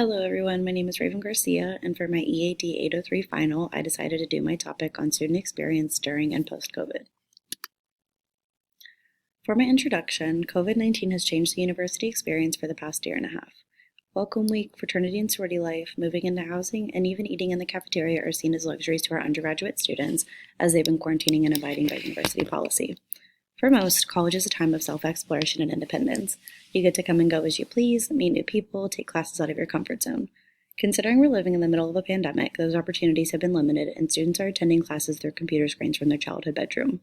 Hello everyone, my name is Raven Garcia, and for my EAD803 Final, I decided to do my topic on student experience during and post-COVID. For my introduction, COVID-19 has changed the university experience for the past year and a half. Welcome week, fraternity and sorority life, moving into housing, and even eating in the cafeteria are seen as luxuries to our undergraduate students as they've been quarantining and abiding by university policy. For most, college is a time of self-exploration and independence. You get to come and go as you please, meet new people, take classes out of your comfort zone. Considering we're living in the middle of a pandemic, those opportunities have been limited and students are attending classes through computer screens from their childhood bedroom.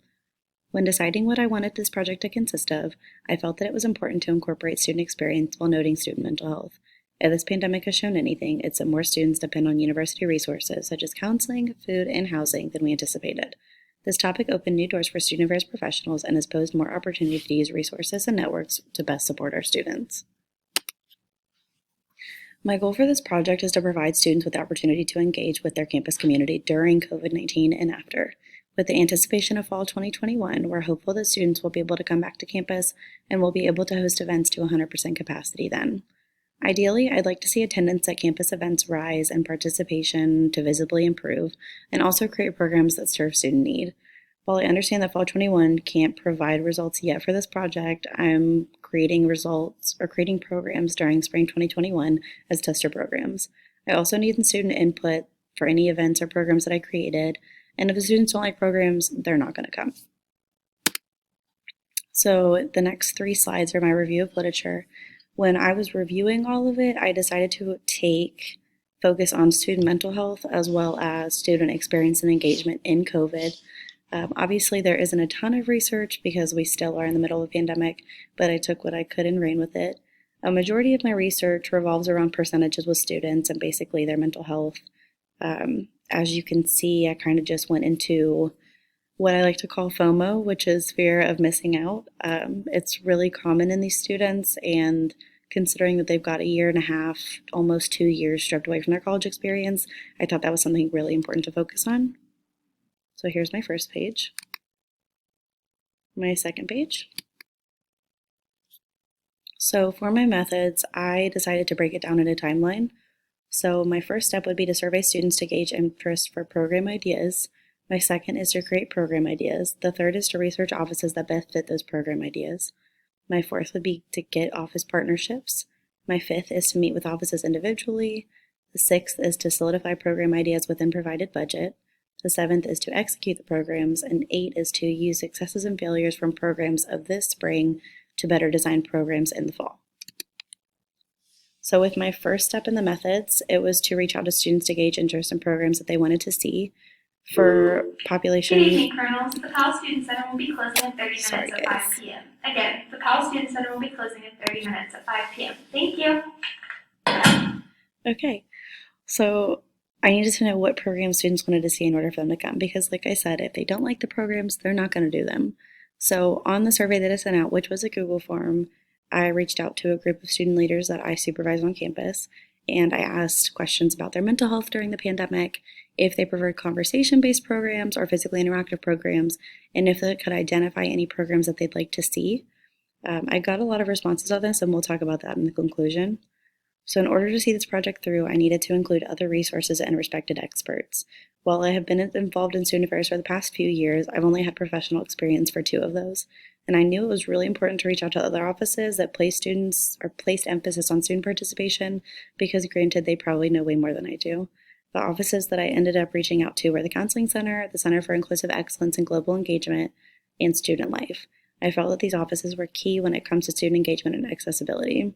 When deciding what I wanted this project to consist of, I felt that it was important to incorporate student experience while noting student mental health. If this pandemic has shown anything, it's that more students depend on university resources such as counseling, food, and housing than we anticipated. This topic opened new doors for student affairs professionals and has posed more opportunity to use resources and networks to best support our students. My goal for this project is to provide students with the opportunity to engage with their campus community during COVID-19 and after. With the anticipation of fall 2021, we're hopeful that students will be able to come back to campus and will be able to host events to 100% capacity then. Ideally, I'd like to see attendance at campus events rise and participation to visibly improve, and also create programs that serve student need. While I understand that Fall 21 can't provide results yet for this project, I'm creating programs during Spring 2021 as tester programs. I also need student input for any events or programs that I created, and if the students don't like programs, they're not going to come. So the next 3 slides are my review of literature. When I was reviewing all of it, I decided to focus on student mental health as well as student experience and engagement in COVID. Obviously, there isn't a ton of research because we still are in the middle of a pandemic, but I took what I could and ran with it. A majority of my research revolves around percentages with students and basically their mental health. As you can see, I kind of just went into what I like to call FOMO, which is fear of missing out. It's really common in these students, and considering that they've got a year and a half, almost 2 years stripped away from their college experience, I thought that was something really important to focus on. So here's my first page. My second page. So for my methods, I decided to break it down in a timeline. So my first step would be to survey students to gauge interest for program ideas. My second is to create program ideas. The third is to research offices that best fit those program ideas. My fourth would be to get office partnerships. My fifth is to meet with offices individually. The sixth is to solidify program ideas within provided budget. The seventh is to execute the programs, and 8 is to use successes and failures from programs of this spring to better design programs in the fall. So with my first step in the methods, it was to reach out to students to gauge interest in programs that they wanted to see. For population... Good evening, Colonels. The Powell Student Center will be closing in 30 minutes at 5 p.m. Again, the Powell Student Center will be closing in 30 minutes at 5 p.m. Thank you. Okay, so I needed to know what programs students wanted to see in order for them to come, because like I said, if they don't like the programs, they're not going to do them. So on the survey that I sent out, which was a Google form, I reached out to a group of student leaders that I supervise on campus, and I asked questions about their mental health during the pandemic, if they preferred conversation-based programs or physically interactive programs, and if they could identify any programs that they'd like to see. I got a lot of responses on this, and we'll talk about that in the conclusion. So in order to see this project through, I needed to include other resources and respected experts. While I have been involved in student affairs for the past few years, I've only had professional experience for 2 of those. And I knew it was really important to reach out to other offices that placed emphasis on student participation, because granted, they probably know way more than I do. The offices that I ended up reaching out to were the Counseling Center, the Center for Inclusive Excellence and Global Engagement, and Student Life. I felt that these offices were key when it comes to student engagement and accessibility.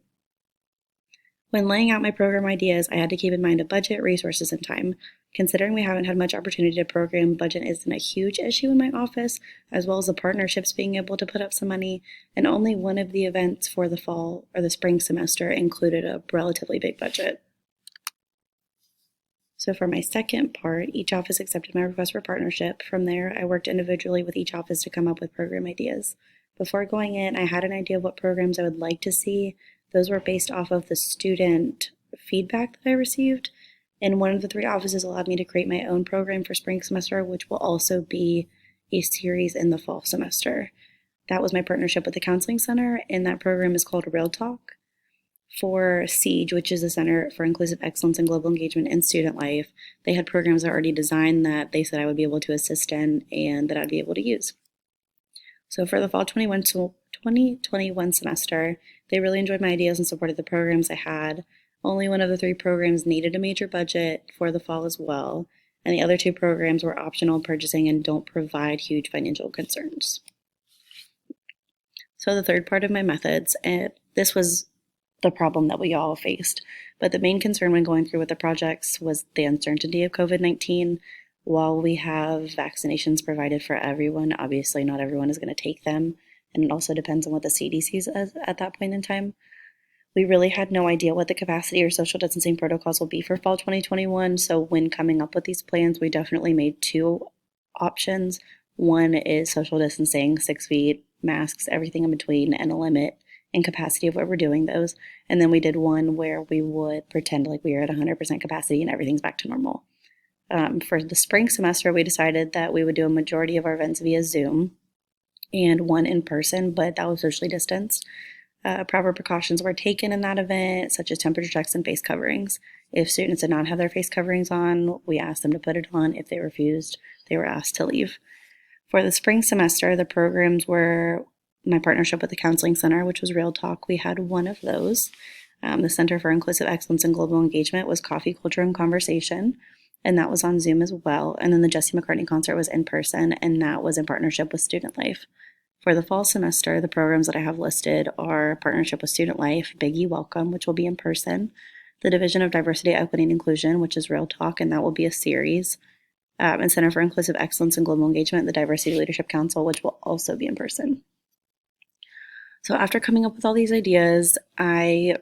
When laying out my program ideas, I had to keep in mind a budget, resources, and time. Considering we haven't had much opportunity to program, budget isn't a huge issue in my office, as well as the partnerships being able to put up some money, and only one of the events for the fall or the spring semester included a relatively big budget. So for my second part, each office accepted my request for partnership. From there, I worked individually with each office to come up with program ideas. Before going in, I had an idea of what programs I would like to see. Those were based off of the student feedback that I received, and one of the 3 offices allowed me to create my own program for spring semester, which will also be a series in the fall semester. That was my partnership with the Counseling Center, and that program is called Real Talk. For SIEGE, which is the Center for Inclusive Excellence in Global Engagement and Student Life, they had programs already designed that they said I would be able to assist in and that I'd be able to use. So for the fall 2021 semester, they really enjoyed my ideas and supported the programs I had. Only one of the 3 programs needed a major budget for the fall as well, and the other 2 programs were optional purchasing and don't provide huge financial concerns. So the third part of my methods, and this was the problem that we all faced, but the main concern when going through with the projects was the uncertainty of COVID-19. While we have vaccinations provided for everyone, obviously not everyone is going to take them, and it also depends on what the CDC says at that point in time. We really had no idea what the capacity or social distancing protocols will be for fall 2021, so when coming up with these plans, we definitely made 2 options. One is social distancing, 6 feet, masks, everything in between, and a limit and capacity of what we're doing those. And then we did one where we would pretend like we were at 100% capacity and everything's back to normal. For the spring semester, we decided that we would do a majority of our events via Zoom and one in person, but that was socially distanced. Proper precautions were taken in that event, such as temperature checks and face coverings. If students did not have their face coverings on, we asked them to put it on. If they refused, they were asked to leave. For the spring semester, the programs were my partnership with the Counseling Center, which was Real Talk. We had one of those. The Center for Inclusive Excellence and Global Engagement was Coffee, Culture, and Conversation, and that was on Zoom as well. And then the Jesse McCartney concert was in person, and that was in partnership with Student Life. For the fall semester, the programs that I have listed are partnership with Student Life, Big E Welcome, which will be in person, the Division of Diversity, Equity, and Inclusion, which is Real Talk, and that will be a series, and Center for Inclusive Excellence and Global Engagement, the Diversity Leadership Council, which will also be in person. So after coming up with all these ideas, I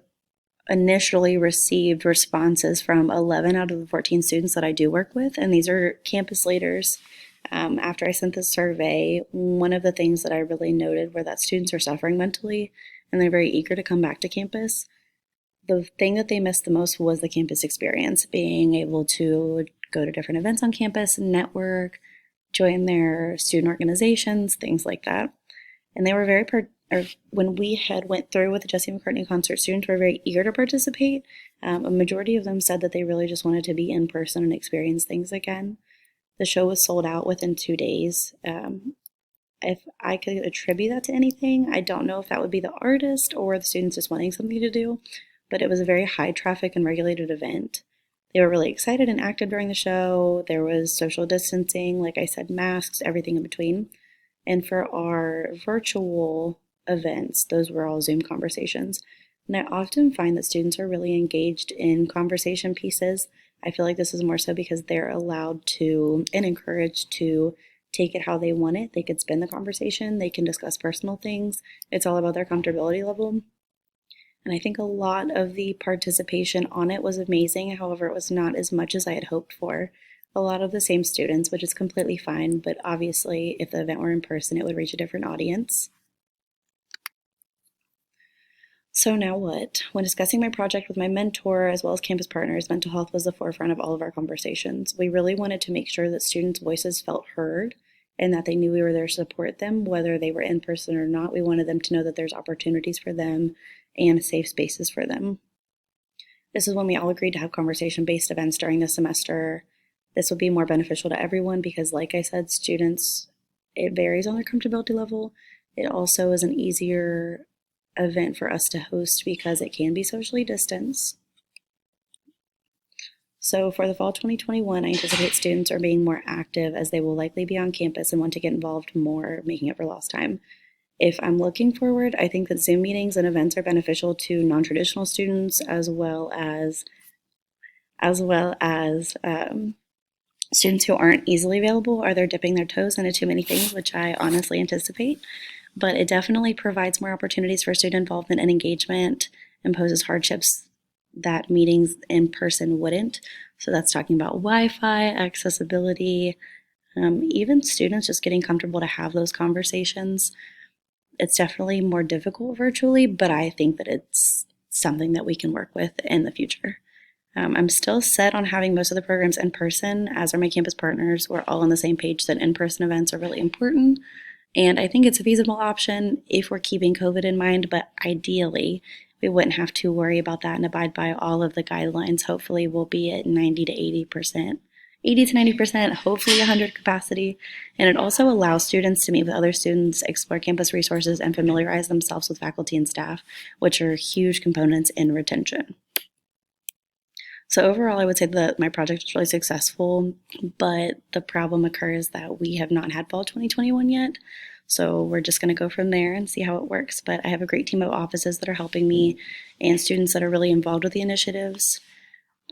initially received responses from 11 out of the 14 students that I do work with, and these are campus leaders. After I sent this survey, one of the things that I really noted were that students are suffering mentally, and they're very eager to come back to campus. The thing that they missed the most was the campus experience, being able to go to different events on campus, network, join their student organizations, things like that. And they were when we had went through with the Jesse McCartney concert, students were very eager to participate. A majority of them said that they really just wanted to be in person and experience things again. The show was sold out within 2 days. If I could attribute that to anything, I don't know if that would be the artist or the students just wanting something to do, but it was a very high traffic and regulated event. They were really excited and active during the show. There was social distancing, like I said, masks, everything in between. And for our virtual events, those were all Zoom conversations. And I often find that students are really engaged in conversation pieces. I feel like this is more so because they're allowed to and encouraged to take it how they want it. They could spin the conversation, they can discuss personal things. It's all about their comfortability level. And I think a lot of the participation on it was amazing. However, it was not as much as I had hoped for. A lot of the same students, which is completely fine, but obviously if the event were in person, it would reach a different audience. So now what? When discussing my project with my mentor as well as campus partners, mental health was the forefront of all of our conversations. We really wanted to make sure that students' voices felt heard and that they knew we were there to support them, whether they were in person or not. We wanted them to know that there's opportunities for them and safe spaces for them. This is when we all agreed to have conversation-based events during the semester. This would be more beneficial to everyone because, like I said, students, it varies on their comfortability level. It also is an easier event for us to host because it can be socially distanced. So for the fall 2021, I anticipate students are being more active as they will likely be on campus and want to get involved more, making up for lost time. If I'm looking forward, I think that Zoom meetings and events are beneficial to non-traditional students as well as students who aren't easily available or they're dipping their toes into too many things, which I honestly anticipate. But it definitely provides more opportunities for student involvement and engagement and poses hardships that meetings in person wouldn't. So that's talking about Wi-Fi, accessibility, even students just getting comfortable to have those conversations. It's definitely more difficult virtually, but I think that it's something that we can work with in the future. I'm still set on having most of the programs in person, as are my campus partners. We're all on the same page that in-person events are really important. And I think it's a feasible option if we're keeping COVID in mind, but ideally, we wouldn't have to worry about that and abide by all of the guidelines. Hopefully we'll be at 90 to 80%. 80 to 90%, hopefully 100 capacity. And it also allows students to meet with other students, explore campus resources, and familiarize themselves with faculty and staff, which are huge components in retention. So overall, I would say that my project was really successful, but the problem occurs that we have not had fall 2021 yet. So we're just going to go from there and see how it works. But I have a great team of offices that are helping me and students that are really involved with the initiatives.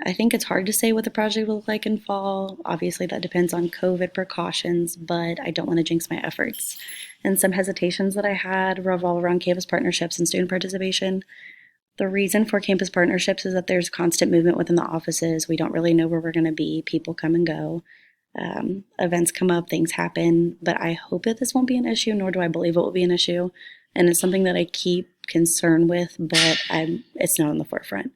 I think it's hard to say what the project will look like in fall. Obviously, that depends on COVID precautions, but I don't want to jinx my efforts. And some hesitations that I had revolve around campus partnerships and student participation. The reason for campus partnerships is that there's constant movement within the offices. We don't really know where we're going to be. People come and go. Events come up, things happen, but I hope that this won't be an issue, nor do I believe it will be an issue. And it's something that I keep concern with, but it's not on the forefront.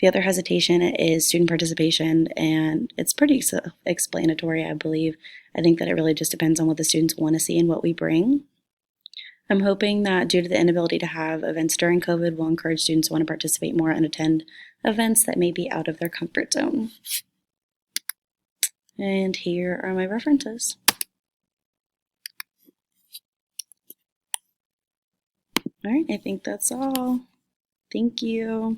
The other hesitation is student participation, and it's pretty self-explanatory, I believe. I think that it really just depends on what the students want to see and what we bring. I'm hoping that due to the inability to have events during COVID, we'll encourage students to want to participate more and attend events that may be out of their comfort zone. And here are my references. All right, I think that's all. Thank you.